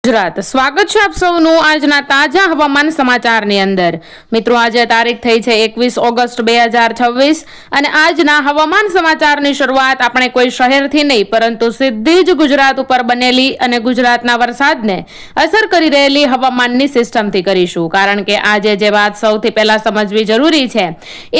ગુજરાત સ્વાગત છે આપ સૌનું આજના તાજા હવામાન સમાચારની અંદર। મિત્રો આજે તારીખ થઈ છે 21 ઓગસ્ટ 2026 અને આજના હવામાન સમાચારની શરૂઆત આપણે કોઈ શહેરથી નહીં પરંતુ સીધી જ ગુજરાત ઉપર બનેલી અને ગુજરાતના વરસાદને અસર કરી રહેલી હવામાનની સિસ્ટમથી કરીશું, કારણ કે આજે જે વાત સૌથી પહેલા સમજવી જરૂરી છે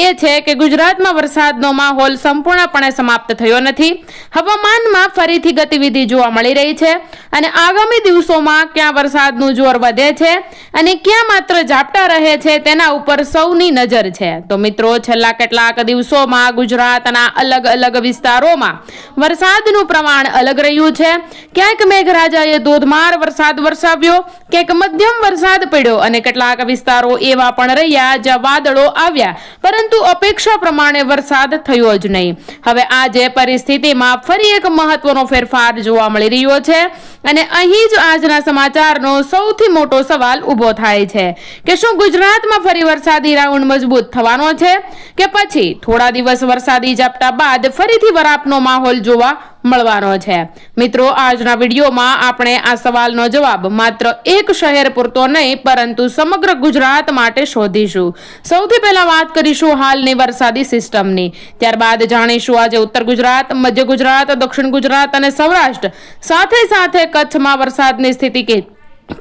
એ છે કે ગુજરાતમાં વરસાદનો માહોલ સંપૂર્ણપણે સમાપ્ત થયો નથી। હવામાનમાં ફરીથી ગતિવિધિ જોવા મળી રહી છે અને આગામી દિવસોમાં ક્યાં વરસાદનું જોર વધે છે અને ક્યાં માત્ર ઝાપટા રહે છે તેના ઉપર સૌની નજર છે। તો મિત્રો, છેલ્લા કેટલાક દિવસોમાં ગુજરાતના અલગ અલગ વિસ્તારોમાં વરસાદનું પ્રમાણ અલગ રહ્યું છે। ક્યાંક મેઘરાજાએ ધોધમાર વરસાદ વરસાવ્યો, ક્યાંક મધ્યમ વરસાદ પડ્યો અને કેટલાક વિસ્તારો એવા પણ રહ્યા જ્યાં વાદળો આવ્યા પરંતુ અપેક્ષા પ્રમાણે વરસાદ થયો જ નહીં। હવે આજે પરિસ્થિતિમાં ફરી એક મહત્વનો ફેરફાર જોવા મળી રહ્યો છે અને અહીં જ આજના સમાચારનો સૌથી મોટો સવાલ ઊભો થાય છે કે શું ગુજરાતમાં ફરી વરસાદી રાઉન્ડ મજબૂત થવાનો છે કે પછી થોડા દિવસ વરસાદી ઝાપટા બાદ ફરીથી વરાપનો માહોલ જોવા મળવાનો છે। મિત્રો, આજના વિડીયોમાં આપણે આ સવાલનો જવાબ માત્ર એક શહેર પૂરતો નહીં પરંતુ સમગ્ર ગુજરાત માટે શોધીશું। સૌથી પહેલા વાત કરીશું હાલની વરસાદી સિસ્ટમની, ત્યારબાદ જાણીશું આજે ઉત્તર ગુજરાત, મધ્ય ગુજરાત, દક્ષિણ ગુજરાત અને સૌરાષ્ટ્ર સાથે સાથે કચ્છમાં વરસાદની સ્થિતિ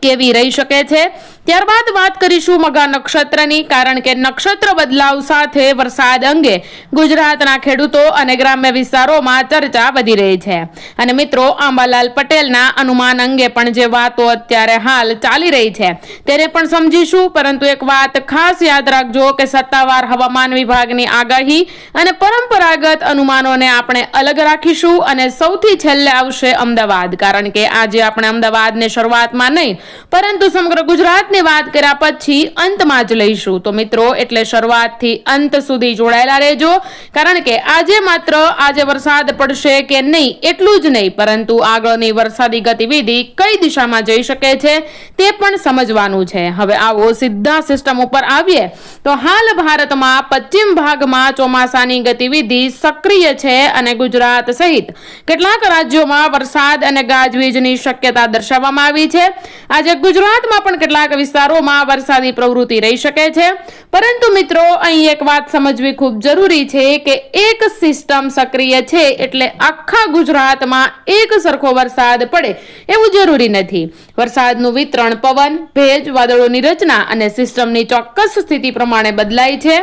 કેવી રહી શકે છે। ત્યારબાદ વાત કરીશું મગા નક્ષત્રની, કારણ કે નક્ષત્ર બદલાવ સાથે વરસાદ અંગે ગુજરાતના ખેડૂતો અને ગ્રામ્ય વિસ્તારોમાં ચર્ચા વધી રહી છે અને મિત્રો, આંબાલાલ પટેલના અનુમાન અંગે પણ જે વાતો અત્યારે હાલ ચાલી રહી છે તેને પણ સમજીશું। પરંતુ એક વાત ખાસ યાદ રાખજો કે સત્તાવાર હવામાન વિભાગની આગાહી અને પરંપરાગત અનુમાનોને આપણે અલગ રાખીશું અને સૌથી છેલ્લે આવશે અમદાવાદ, કારણ કે આજે આપણે અમદાવાદને શરૂઆતમાં નહીં પરંતુ સમગ્ર ગુજરાતની વાત કર્યા પછી અંતમાં જ લઈશું। તો મિત્રો, એટલે શરૂઆતથી અંત સુધી જોડાયેલા રહેજો, કારણ કે આજે વરસાદ પડશે કે નહીં એટલું જ નહીં પરંતુ આગળની વરસાદી ગતિવિધિ કઈ દિશામાં જઈ શકે છે તે પણ સમજવાનું છે। હવે આવો સીધા સિસ્ટમ ઉપર આવીએ તો હાલ ભારતમાં પશ્ચિમ ભાગમાં ચોમાસાની ગતિવિધિ સક્રિય છે અને ગુજરાત સહિત કેટલાક રાજ્યોમાં વરસાદ અને ગાજવીજની શક્યતા દર્શાવવામાં આવી છે। આજે ગુજરાતમાં પણ કેટલાક વિસ્તારોમાં વરસાદી પ્રવૃત્તિ રહી શકે છે, પરંતુ મિત્રો, અહીં એક વાત સમજવી ખૂબ જરૂરી છે કે એક સિસ્ટમ સક્રિય છે એટલે આખા ગુજરાતમાં એક સરખો વરસાદ પડે એવું જરૂરી નથી। વરસાદનું વિતરણ પવન, ભેજ, વાદળોની રચના અને સિસ્ટમની ચોક્કસ સ્થિતિ પ્રમાણે બદલાય છે।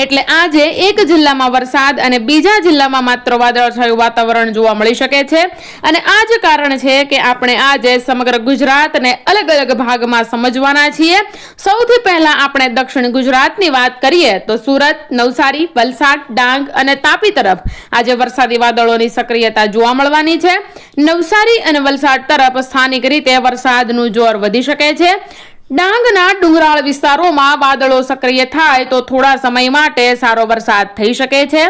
એટલે આજે એક જિલ્લામાં વરસાદ અને બીજા જિલ્લામાં માત્ર વાદળછાયું વાતાવરણ જોવા મળી શકે છે અને આ જ કારણ છે કે આપણે આજે સમગ્ર ગુજરાતને અલગ અલગ ભાગમાં સમજવાના છીએ। સૌથી પહેલા આપણે દક્ષિણ ગુજરાતની વાત કરીએ તો સુરત, નવસારી, વલસાડ, ડાંગ અને તાપી તરફ આજે વરસાદી વાદળોની સક્રિયતા જોવા મળવાની છે। નવસારી અને વલસાડ તરફ સ્થાનિક રીતે વરસાદનું જોર વધી શકે છે। ડાંગના ડુંગરાળ વિસ્તારોમાં વાદળો સક્રિય થાય તો થોડા સમય માટે સારો વરસાદ થઈ શકે છે।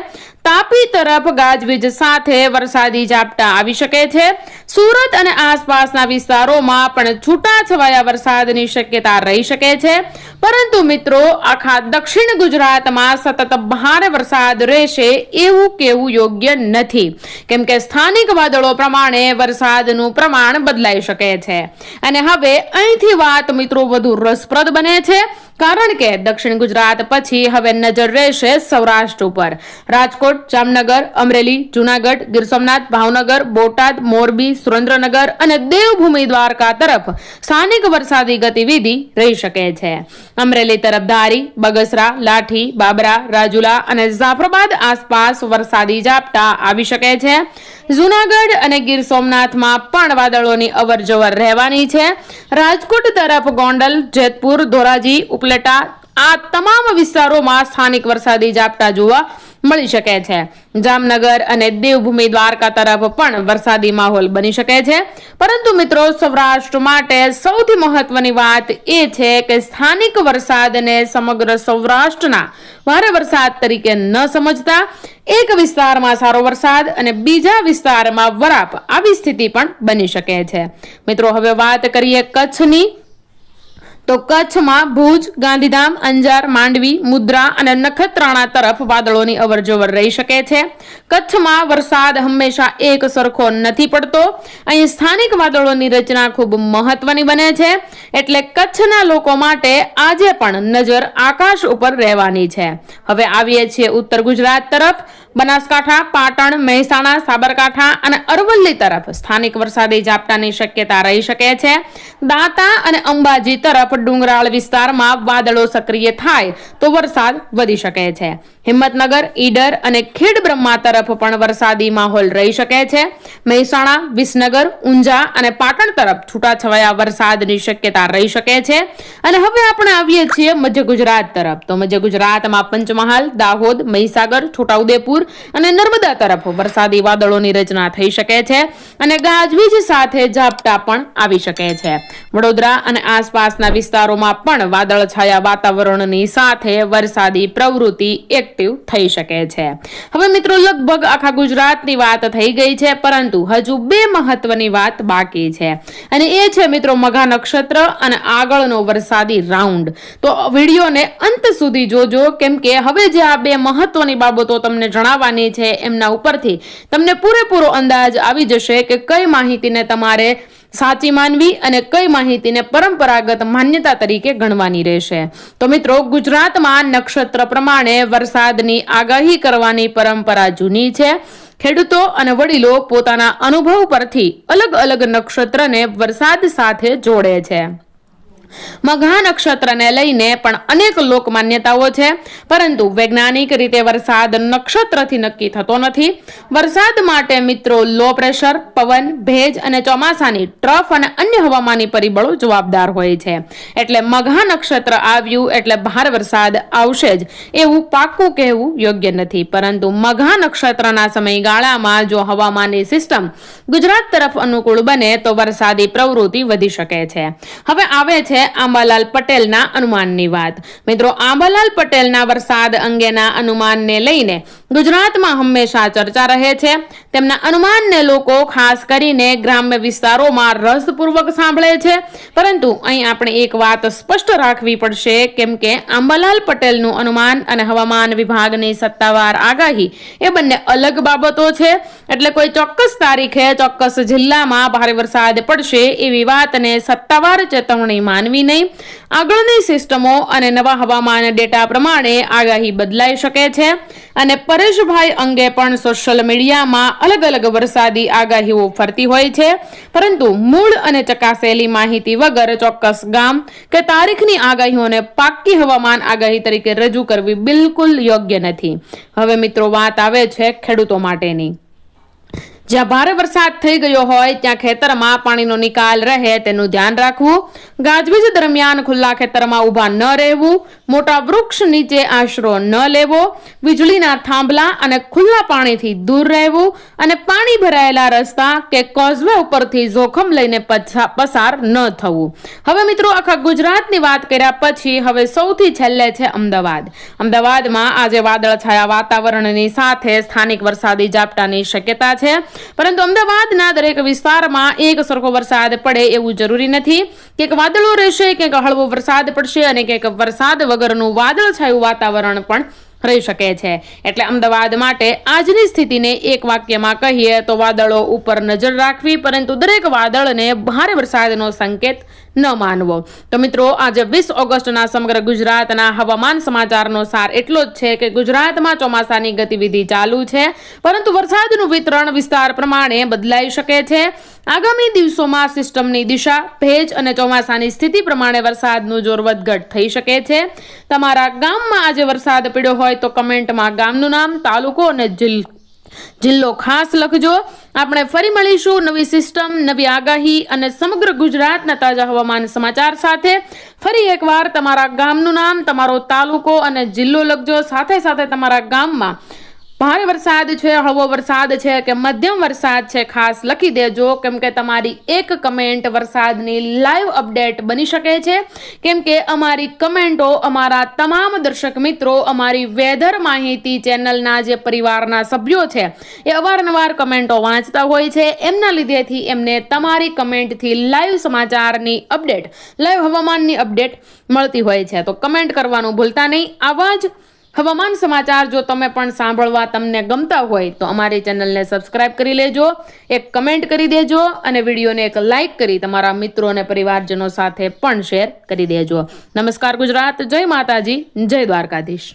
તાપી તરફ ગાજવીજ સાથે વરસાદી ઝાપટા આવી શકે છે। સુરત અને આસપાસના વિસ્તારોમાં પણ છૂટાછવાયા વરસાદની શક્યતા રહી શકે છે, પરંતુ મિત્રો, આખા દક્ષિણ ગુજરાતમાં સતત ભારે વરસાદ રહેશે એવું કહેવું યોગ્ય નથી, કેમ કે સ્થાનિક વાદળો પ્રમાણે વરસાદનું પ્રમાણ બદલાઈ શકે છે। અને હવે અહીંથી વાત મિત્રો વધુ રસપ્રદ બને છે, કારણ કે દક્ષિણ ગુજરાત પછી હવે નજર રહેશે સૌરાષ્ટ્ર ઉપર। રાજકોટ, જામનગર, અમરેલી, જૂનાગઢ, ગીર સોમનાથ, ભાવનગર, બોટાદ, મોરબી, સુરેન્દ્રનગર અને દેવભૂમિ દ્વારકા તરફ સ્થાનિક વરસાદી ગતિવિધિ રહી શકે છે। અમરેલી તરફ ધારી, બગસરા, લાઠી, બાબરા, રાજુલા અને જાફરાબાદ આસપાસ વરસાદી ઝાપટા આવી શકે છે। જૂનાગઢ અને ગીર સોમનાથમાં પણ વાદળોની અવરજવર રહેવાની છે। રાજકોટ તરફ ગોંડલ, જેતપુર, ધોરાજી, ઉપલેટા આ તમામ વિસ્તારોમાં સ્થાનિક વરસાદી ઝાપટા જોવા મળી શકે છે। જામનગર અને દેવભૂમિ દ્વારકા તરફ પણ વરસાદી માહોલ બની શકે છે, પરંતુ મિત્રો, સૌરાષ્ટ્ર માટે સૌથી મહત્વની વાત એ છે કે સ્થાનિક વરસાદને સમગ્ર સૌરાષ્ટ્રના ભારે વરસાદ તરીકે ન સમજતા એક વિસ્તારમાં સારો વરસાદ અને બીજા વિસ્તારમાં વરાપ આવી સ્થિતિ પણ બની શકે છે। મિત્રો, હવે વાત કરીએ કચ્છની, તો કચ્છમાં ભુજ, ગાંધીધામ, અંજાર, માંડવી, મુદ્રા અને નખત્રાણા તરફ વાદળોની અવરજવર રહી શકે છે. કચ્છમાં વરસાદ હંમેશા એક સરખો નથી પડતો. અહીં સ્થાનિક વાદળોની રચના ખૂબ મહત્વની બને છે. એટલે કચ્છના લોકો માટે આજે પણ નજર આકાશ ઉપર રહેવાની છે. હવે આવીએ છીએ ઉત્તર ગુજરાત તરફ. બનાસકાંઠા, પાટણ, મહેસાણા, સાબરકાંઠા અને અરવલ્લી તરફ સ્થાનિક વરસાદી ઝાપટાની શક્યતા રહી શકે છે. દાંતા અને અંબાજી તરફ ડુંગરાળ વિસ્તારમાં વાદળો સક્રિય થાય તો વરસાદ વધી શકે છે. હિંમતનગર, ઈડર અને ખેડબ્રહ્મા તરફ પણ વરસાદી માહોલ રહી શકે છે. મહેસાણા, વિસનગર, ઊંઝા અને પાટણ તરફ છૂટાછવાયા વરસાદની શક્યતા રહી શકે છે. અને હવે આપણે આવીએ છીએ મધ્ય ગુજરાત તરફ. તો મધ્ય ગુજરાતમાં પંચમહાલ, દાહોદ, મહીસાગર, છોટાઉદેપુર અને નર્મદા તરફ વરસાદી વાદળોની રચના થઈ શકે છે અને ગાજવીજ સાથે ઝાપટા પણ આવી શકે છે. વડોદરા અને આસપાસના વિસ્તારોમાં પણ વાદળછાયા વાતાવરણની સાથે વરસાદી પ્રવૃત્તિ એક્ટિવ થઈ શકે છે. હવે મિત્રો લગભગ આખા ગુજરાતની વાત થઈ ગઈ છે, પરંતુ હજુ બે મહત્વની વાત બાકી છે અને એ છે મિત્રો મઘા નક્ષત્ર અને આગળનો વરસાદી રાઉન્ડ. તો વિડીયોને અંત સુધી જોજો, કેમ કે હવે જે આ બે મહત્વની બાબતો તમને જણાવવાની છે એમના ઉપરથી તમને પૂરેપૂરો અંદાજ આવી જશે કે કઈ માહિતીને તમારે સાચી માનવી અને કઈ માહિતીને પરંપરાગત માન્યતા તરીકે ગણવાની રહેશે. તો મિત્રો ગુજરાતમાં નક્ષત્ર પ્રમાણે વરસાદની આગાહી કરવાની પરંપરા જૂની છે. ખેડૂતો અને વડીલો પોતાના અનુભવ પરથી અલગ અલગ નક્ષત્રને વરસાદ સાથે જોડે છે. મઘા નક્ષત્રને લઈને પણ અનેક લોક માન્યતાઓ છે, પરંતુ વૈજ્ઞાનિક રીતે વરસાદ નક્ષત્રથી નક્કી થતો નથી. વરસાદ માટે મિત્રો લો પ્રેશર, પવન, ભેજ અને ચોમાસાની ટ્રફ અને અન્ય હવામાની પરિબળો જવાબદાર હોય છે. એટલે મઘા નક્ષત્ર આવ્યું એટલે ભારે વરસાદ આવશે જ એવું પાક્કું કહેવું યોગ્ય નથી. પરંતુ મઘા નક્ષત્રના સમયગાળામાં જો હવામાનની સિસ્ટમ ગુજરાત તરફ અનુકૂળ બને તો વરસાદી પ્રવૃત્તિ વધી શકે છે. હવે આવે છે આંબાલાલ પટેલના અનુમાનની વાત. મિત્રો આંબાલાલ પટેલના વરસાદ અંગેના અનુમાનને લઈને ગુજરાતમાં હંમેશા ચર્ચા રહે છે. તેમના અનુમાનને લોકો ખાસ કરીને ગ્રામ્ય વિસ્તારોમાં રસપૂર્વક સાંભળે છે, પરંતુ અહીં આપણે એક વાત સ્પષ્ટ રાખવી પડશે, કેમ કે આંબાલાલ પટેલનું અનુમાન અને હવામાન વિભાગની સત્તાવાર આગાહી એ બંને અલગ બાબતો છે. એટલે કોઈ ચોક્કસ તારીખે ચોક્કસ જિલ્લામાં ભારે વરસાદ પડશે એવી વાતને સત્તાવાર ચેતવણી માનવી નહીં. આગળની સિસ્ટમો અને નવા હવામાન ડેટા પ્રમાણે આગાહી બદલાઈ શકે છે અને પરેશભાઈ અંગે પણ સોશિયલ મીડિયામાં અલગ અલગ વરસાદી આગાહીઓ ફરતી હોય છે, પરંતુ મૂળ અને ચકાસેલી માહિતી વગર ચોક્કસ ગામ કે તારીખની આગાહીઓને પાક્કી હવામાન આગાહી તરીકે રજૂ કરવી બિલકુલ યોગ્ય નથી. હવે મિત્રો વાત આવે છે ખેડૂતો માટેની. જ્યાં ભારે વરસાદ થઈ ગયો હોય ત્યાં ખેતરમાં પાણીનો નિકાલ રહે તેનું ધ્યાન રાખવું. ગાજવીજ દરમિયાન ખુલ્લા ખેતરમાં ઊભા ન રહેવું. મોટા વૃક્ષ નીચે આશરો ન લેવો. વીજળીના થાંભલા અને ખુલ્લા પાણીથી દૂર રહેવું અને પાણી ભરાયેલા રસ્તા કે કોઝવે ઉપરથી જોખમ લઈને પસાર ન થવું. હવે મિત્રો આખા ગુજરાતની વાત કર્યા પછી હવે સૌથી છેલ્લે છે અમદાવાદ. અમદાવાદમાં આજે વાદળછાયા વાતાવરણની સાથે સ્થાનિક વરસાદી ઝાપટાની શક્યતા છે, પરંતુ અમદાવાદના દરેક વિસ્તારમાં એક સરખો વરસાદ પડે એવું જરૂરી નથી. ક્યાંક વાદળો રહેશે, ક્યાંક હળવો વરસાદ પડશે અને ક્યાંક વરસાદ વગરનું વાદળછાયું વાતાવરણ પણ રહી શકે છે. એટલે અમદાવાદ માટે આજની સ્થિતિને એક વાક્યમાં કહીએ તો વાદળો ઉપર નજર રાખવી, પરંતુ દરેક વાદળને ભારે વરસાદનો સંકેત ન માનવો. તો મિત્રો આજે 20 ઓગસ્ટના સમગ્ર ગુજરાતના હવામાન સમાચારનો સાર એટલો જ છે કે ગુજરાતમાં ચોમાસાની ગતિવિધિ ચાલુ છે, પરંતુ વરસાદનું વિતરણ વિસ્તાર પ્રમાણે બદલાઈ શકે છે. આગામી દિવસોમાં સિસ્ટમની દિશા, ભેજ અને ચોમાસાની સ્થિતિ પ્રમાણે વરસાદનું જોર વધઘટ થઈ શકે છે. તમારા ગામમાં આજે વરસાદ પડ્યો હોય તો કમેન્ટમાં ગામનું નામ, તાલુકો અને જિલ્લો ખાસ લખજો. આપણે ફરી મળીશું નવી સિસ્ટમ, નવી આગાહી અને સમગ્ર ગુજરાતના તાજા હવામાન સમાચાર સાથે. ફરી એકવાર તમારા ગામનું નામ, તમારો તાલુકો અને જિલ્લો લખજો. સાથે સાથે તમારા ગામમાં ભારે વરસાદ છે, હળવો વરસાદ છે કે મધ્યમ વરસાદ છે, ખાસ લખી દેજો, કેમ કે તમારી એક કમેન્ટ વરસાદની લાઈવ અપડેટ બની શકે છે. કેમ કે અમારી કમેન્ટો અમારા તમામ દર્શક મિત્રો અમારી વેધર માહિતી ચેનલના જે પરિવારના સભ્યો છે એ અવારનવાર કમેન્ટો વાંચતા હોય છે. એમના લીધેથી એમને તમારી કમેન્ટથી લાઈવ સમાચારની અપડેટ, લાઈવ હવામાનની અપડેટ મળતી હોય છે. તો કમેન્ટ કરવાનું ભૂલતા નહીં. આવા જ હવામાન સમાચાર જો તમે પણ સાંભળવા તમને ગમતા હોય તો અમારી ચેનલને સબસ્ક્રાઇબ કરી લેજો, એક કમેન્ટ કરી દેજો અને વિડીયોને એક લાઇક કરી તમારા મિત્રો અને પરિવારજનો સાથે પણ શેર કરી દેજો. નમસ્કાર ગુજરાત, જય માતાજી, જય દ્વારકાધીશ.